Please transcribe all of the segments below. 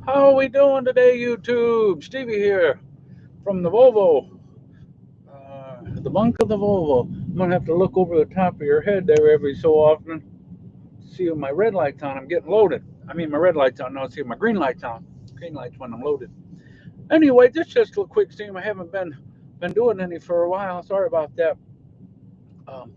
How are we doing today, YouTube? Stevie here from the Volvo, the bunk of the Volvo. I'm gonna have to look over the top of your head there every so often. See if my red light's on. I'm getting loaded. I mean, my red light's on. No, see if my green light's on. Green light's when I'm loaded. Anyway, this just a quick stream. I haven't been doing any for a while. Sorry about that. Um,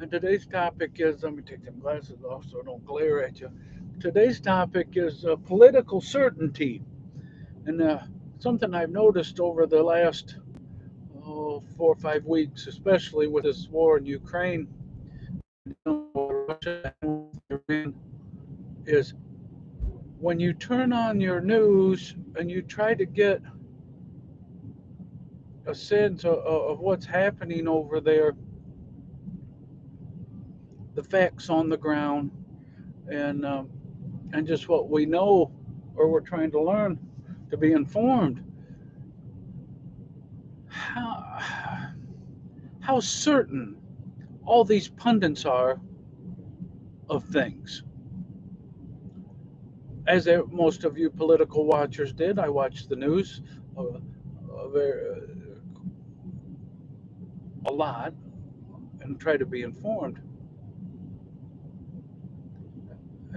and today's topic is. Let me take them glasses off so I don't glare at you. Today's topic is political certainty. And something I've noticed over the last 4 or 5 weeks, especially with this war in Ukraine, Russia and Iran, is when you turn on your news and you try to get a sense of what's happening over there, the facts on the ground, and just what we know or we're trying to learn to be informed. How how certain all these pundits are of things. As most of you political watchers did, I watched the news uh, a lot and try to be informed.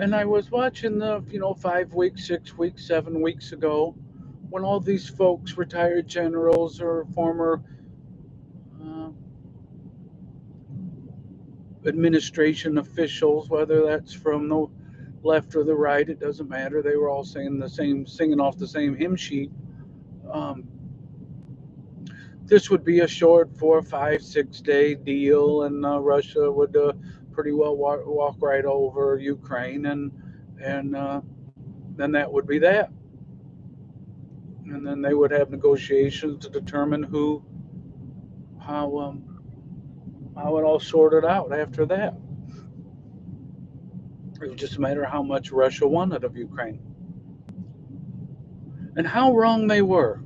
And I was watching the, 5 weeks, 6 weeks, 7 weeks ago, when all these folks, retired generals or former uh, administration officials, whether that's from the left or the right, it doesn't matter. They were all saying the same, singing off the same hymn sheet. Um, this would be a short 4, 5, 6 day deal, and Russia would pretty well walk right over Ukraine, and then that would be that. And then they would have negotiations to determine how how it all sorted out after that. It was just a matter of how much Russia wanted of Ukraine, and how wrong they were.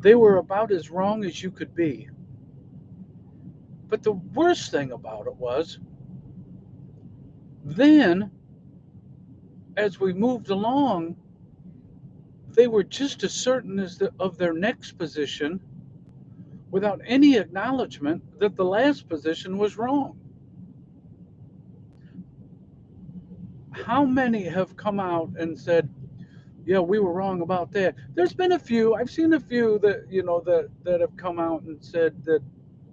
They were about as wrong as you could be. But the worst thing about it was, then, as we moved along, they were just as certain of their next position without any acknowledgement that the last position was wrong. How many have come out and said, yeah, we were wrong about that? There's been a few. I've seen a few that, that have come out and said that,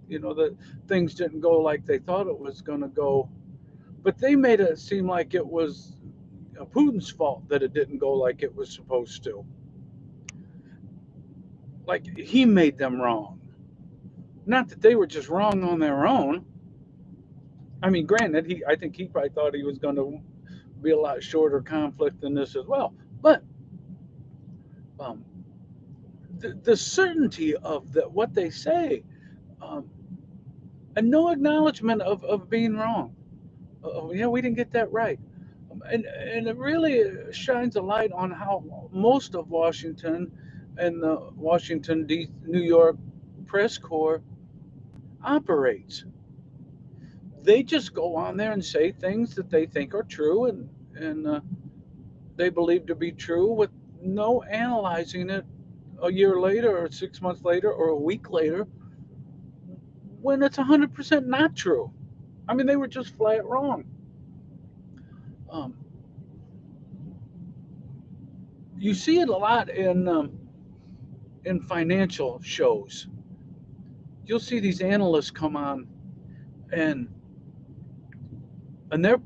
that things didn't go like they thought it was going to go. But they made it seem like it was Putin's fault that it didn't go like it was supposed to. Like he made them wrong. Not that they were just wrong on their own. I mean, granted, I think he probably thought he was going to be a lot shorter conflict than this as well. But um, the certainty of what they say, um, and no acknowledgement of being wrong. Yeah, we didn't get that right. And it really shines a light on how most of Washington and the New York press corps operates. They just go on there and say things that they think are true, and they believe to be true, with no analyzing it a year later or 6 months later or a week later when it's 100% not true. I mean, they were just flat wrong. Um, you see it a lot in financial shows. You'll see these analysts come on, and they're,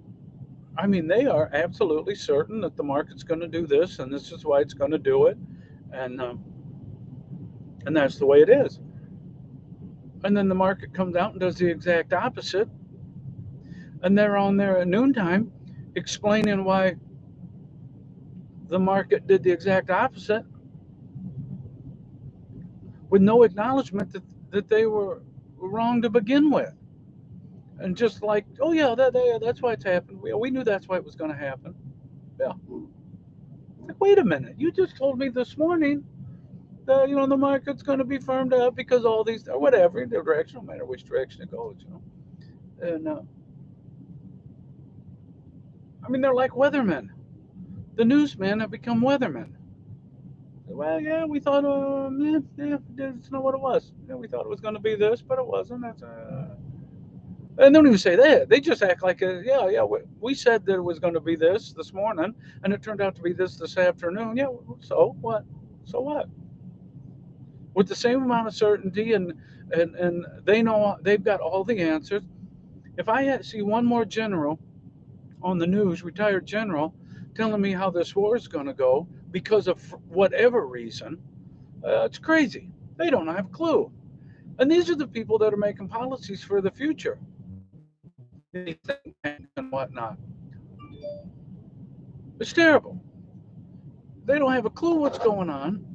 I mean, they are absolutely certain that the market's going to do this, and this is why it's going to do it, and and that's the way it is. And then the market comes out and does the exact opposite, and they're on there at noontime explaining why the market did the exact opposite, with no acknowledgement that they were wrong to begin with. And just like, oh yeah, that's why it's happened. We knew that's why it was going to happen. Yeah. Like, wait a minute, you just told me this morning that the market's going to be firmed up because all these, or whatever the direction, no matter which direction it goes, And I mean, they're like weathermen. The newsmen have become weathermen. Well, yeah, we thought, that's not what it was. Yeah, we thought it was going to be this, but it wasn't. And they don't even say that. They just act like, yeah, we said that it was going to be this morning, and it turned out to be this afternoon. Yeah, so what? So what? With the same amount of certainty, and they know they've got all the answers. If I see one more general on the news, retired general, telling me how this war is going to go because of whatever reason, it's crazy. They don't have a clue. And these are the people that are making policies for the future in these think tanks and whatnot. It's terrible. They don't have a clue what's going on.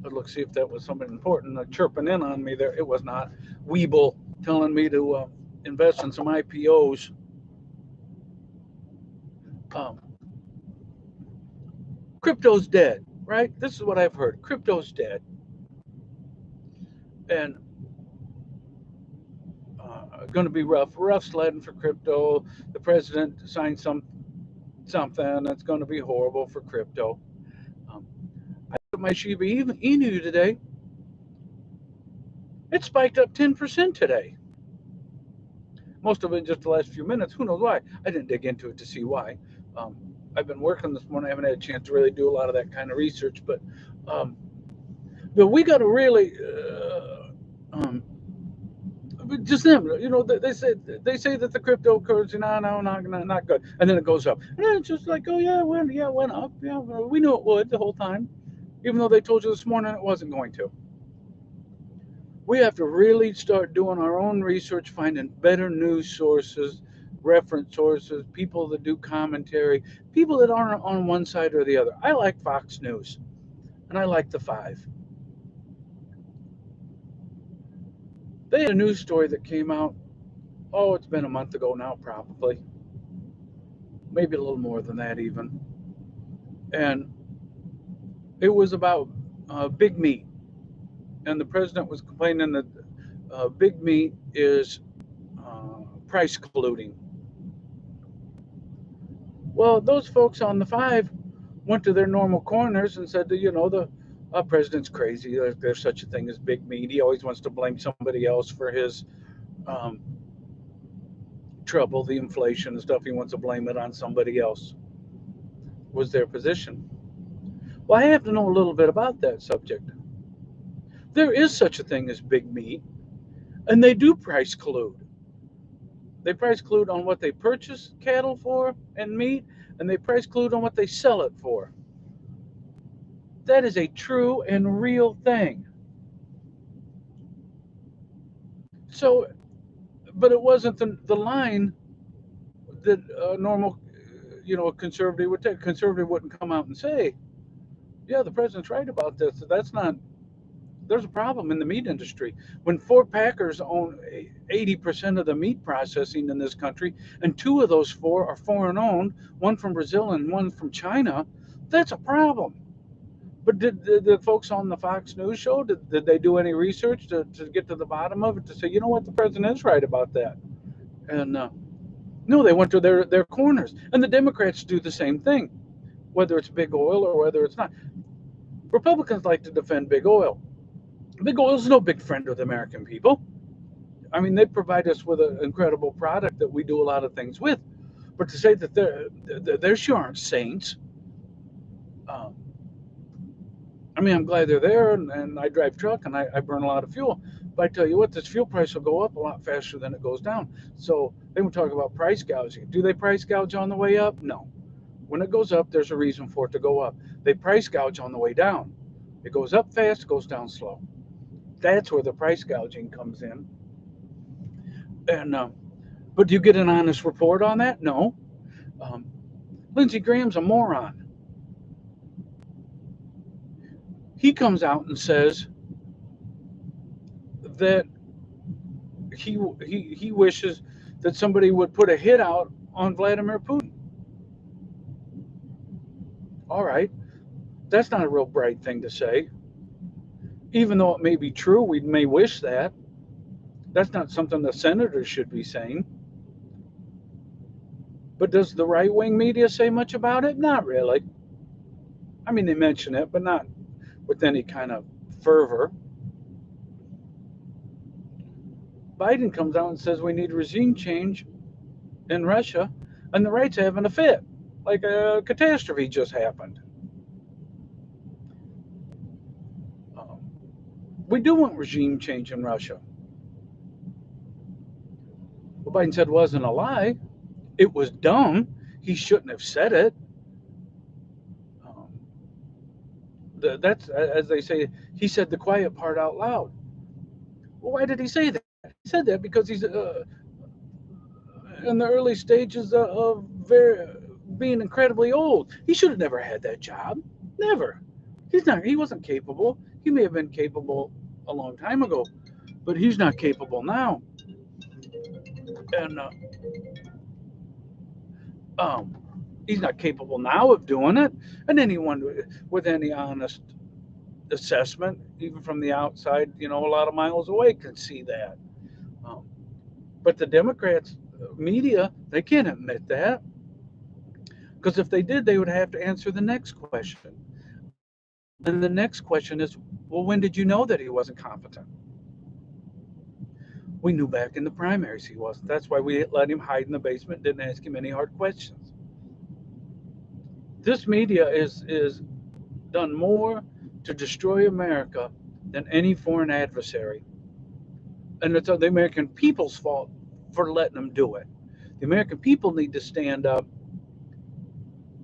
But look, see if that was something important chirping in on me there. It was not. Weeble telling me to invest in some IPOs. Um, Crypto's dead, right? This is what I've heard. Crypto's dead. And going to be rough sledding for crypto. The president signed something that's going to be horrible for crypto. Um, I looked at my Shiba Inu today. It spiked up 10% today. Most of it in just the last few minutes. Who knows why? I didn't dig into it to see why. Um, I've been working this morning. I haven't had a chance to really do a lot of that kind of research, um, but we got to really just them, they say that the cryptocurrency, not good, and then it goes up, and then it's just like, oh yeah, it went up, yeah, well, we knew it would the whole time, even though they told you this morning it wasn't going to. We have to really start doing our own research, finding better news sources, reference sources, people that do commentary, people that aren't on one side or the other. I like Fox News, and I like the Five. They had a news story that came out, oh, it's been a month ago now, probably. Maybe a little more than that, even. And it was about big meat. And the president was complaining that big meat is price colluding. Well, those folks on the Five went to their normal corners and said, the president's crazy. There's such a thing as big meat. He always wants to blame somebody else for his um, trouble, the inflation and stuff. He wants to blame it on somebody else, was their position. Well, I have to know a little bit about that subject. There is such a thing as big meat, and they do price collude. They price collude on what they purchase cattle for and meat, and they price collude on what they sell it for. That is a true and real thing. So, but it wasn't the line that a normal, a conservative would take. Conservative wouldn't come out and say, "Yeah, the president's right about this." That's not. There's a problem in the meat industry. When four packers own 80% of the meat processing in this country, and two of those four are foreign owned, one from Brazil and one from China, that's a problem. But did the folks on the Fox News show, did they do any research to get to the bottom of it, to say, you know what, the president is right about that? And no, they went to their corners. And the Democrats do the same thing, whether it's big oil or whether it's not. Republicans like to defend big oil. Big oil is no big friend of the American people. I mean, they provide us with an incredible product that we do a lot of things with. But to say that they're sure aren't saints, um, I mean, I'm glad they're there, and I drive truck, and I burn a lot of fuel. But I tell you what, this fuel price will go up a lot faster than it goes down. So they would talk about price gouging. Do they price gouge on the way up? No. When it goes up, there's a reason for it to go up. They price gouge on the way down. It goes up fast, it goes down slow. That's where the price gouging comes in. And but do you get an honest report on that? No. Um, Lindsey Graham's a moron. He comes out and says that he wishes that somebody would put a hit out on Vladimir Putin. All right, that's not a real bright thing to say. Even though it may be true, we may wish that. That's not something the senators should be saying. But does the right-wing media say much about it? Not really. I mean, they mention it, but not with any kind of fervor. Biden comes out and says we need regime change in Russia, and the right's having a fit, like a catastrophe just happened. Um, we do want regime change in Russia. What Biden said wasn't a lie. It was dumb. He shouldn't have said it. Um, that's, as they say, he said the quiet part out loud. Well, why did he say that? He said that because he's in the early stages of being incredibly old. He should have never had that job. Never. He wasn't capable. He may have been capable a long time ago, but he's not capable now. And um, he's not capable now of doing it. And anyone with any honest assessment, even from the outside, a lot of miles away, can see that. Um, but the Democrats, media, they can't admit that. Because if they did, they would have to answer the next question. And the next question is, well, when did you know that he wasn't competent? We knew back in the primaries he wasn't. That's why we let him hide in the basement, didn't ask him any hard questions. This media is done more to destroy America than any foreign adversary. And it's the American people's fault for letting them do it. The American people need to stand up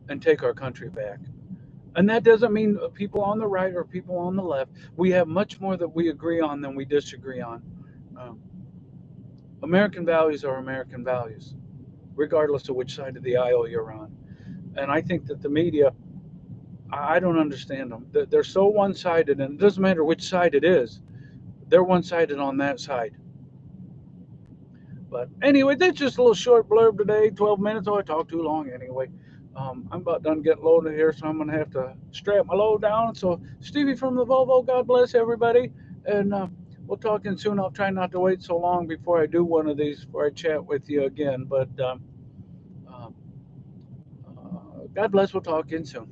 and take our country back. And that doesn't mean people on the right or people on the left. We have much more that we agree on than we disagree on. American values are American values, regardless of which side of the aisle you're on. And I think that the media, I don't understand them. They're so one-sided, and it doesn't matter which side it is. They're one-sided on that side. But anyway, that's just a little short blurb today, 12 minutes. Oh, I talked too long anyway. I'm about done getting loaded here, so I'm going to have to strap my load down. So, Stevie from the Volvo, God bless everybody. And we'll talk again soon. I'll try not to wait so long before I do one of these, before I chat with you again. But God bless. We'll talk again soon.